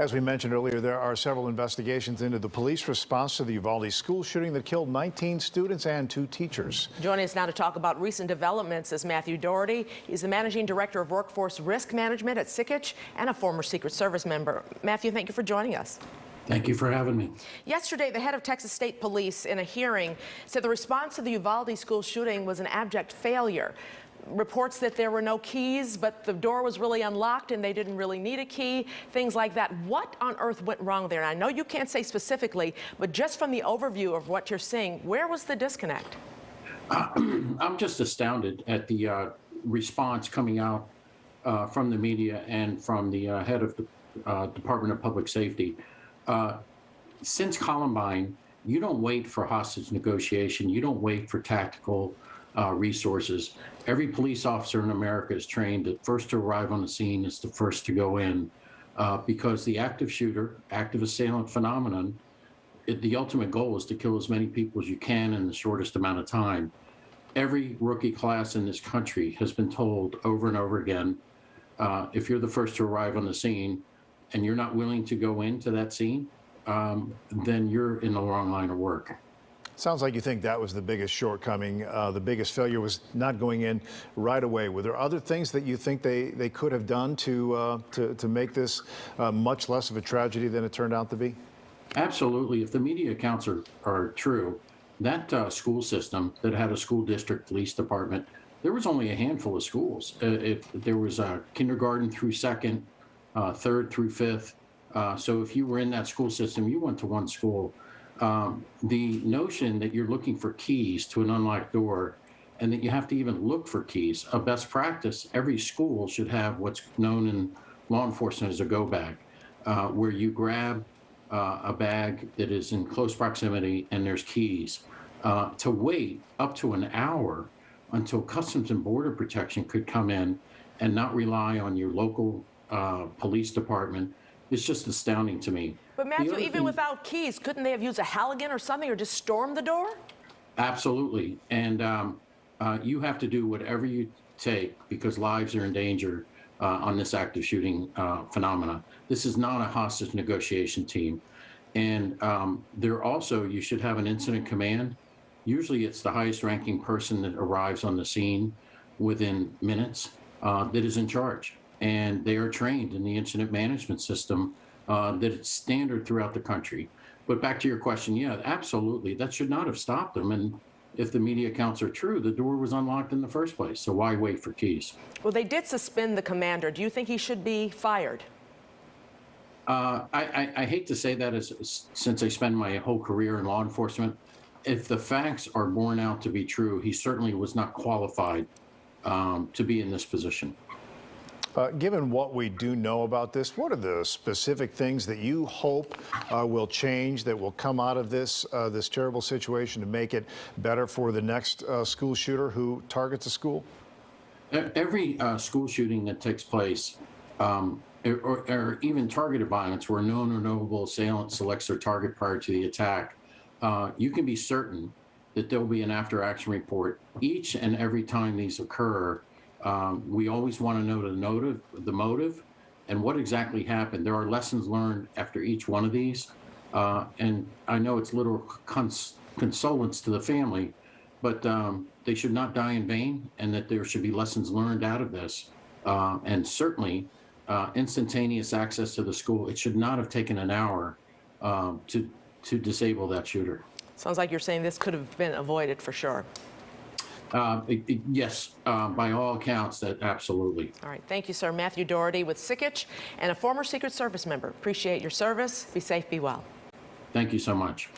As we mentioned earlier, there are several investigations into the police response to the Uvalde school shooting that killed 19 students and 2 teachers. Joining us now to talk about recent developments is Matthew Doherty. He's the Managing Director of Workforce Risk Management at Sikich and a former Secret Service member. Matthew, thank you for joining us. Thank you for having me. Yesterday, the head of Texas State Police in a hearing said the response to the Uvalde school shooting was an abject failure. Reports that there were no keys, but the door was really unlocked and they didn't really need a key, things like that. What on earth went wrong there? And I know you can't say specifically, but just from the overview of what you're seeing, where was the disconnect? I'm just astounded at the response coming out from the media and from the head of the Department of Public Safety. Since Columbine, you don't wait for hostage negotiation. You don't wait for tactical resources. Every police officer in America is trained that first to arrive on the scene is the first to go in, because the active shooter, active assailant phenomenon, the ultimate goal is to kill as many people as you can in the shortest amount of time. Every rookie class in this country has been told over and over again, if you're the first to arrive on the scene and you're not willing to go into that scene, then you're in the wrong line of work. Sounds like you think that was the biggest shortcoming. The biggest failure was not going in right away. Were there other things that you think they could have done to make this much less of a tragedy than it turned out to be? Absolutely. If the media accounts are true, that school system that had a school district police department, there was only a handful of schools. If there was kindergarten through 2nd, 3rd through 5th. So if you were in that school system, you went to one school. The notion that you're looking for keys to an unlocked door and that you have to even look for keys, a best practice, every school should have what's known in law enforcement as a go bag, where you grab a bag that is in close proximity and there's keys. To wait up to an hour until Customs and Border Protection could come in and not rely on your local police department, it's just astounding to me. But Matthew, even without keys, couldn't they have used a Halligan or something or just stormed the door? Absolutely. And you have to do whatever you take because lives are in danger on this active shooting phenomena. This is not a hostage negotiation team. And there also, you should have an incident command. Usually it's the highest ranking person that arrives on the scene within minutes that is in charge. And they are trained in the incident management system that it's standard throughout the country. But back to your question, yeah, absolutely. That should not have stopped them. And if the media accounts are true, the door was unlocked in the first place. So why wait for keys? Well, they did suspend the commander. Do you think he should be fired? I hate to say that since I spent my whole career in law enforcement. If the facts are borne out to be true, he certainly was not qualified to be in this position. Given what we do know about this, what are the specific things that you hope will change, that will come out of this this terrible situation to make it better for the next school shooter who targets a school? Every school shooting that takes place, or even targeted violence, where a known or knowable assailant selects their target prior to the attack, you can be certain that there will be an after-action report each and every time these occur. We always want to know the motive and what exactly happened. There are lessons learned after each one of these. And I know it's little consolence to the family, but they should not die in vain, and that there should be lessons learned out of this. And certainly instantaneous access to the school. It should not have taken an hour to disable that shooter. Sounds like you're saying this could have been avoided for sure. Yes, by all accounts, that absolutely. All right. Thank you, sir. Matthew Doherty with Sikich and a former Secret Service member. Appreciate your service. Be safe, be well. Thank you so much.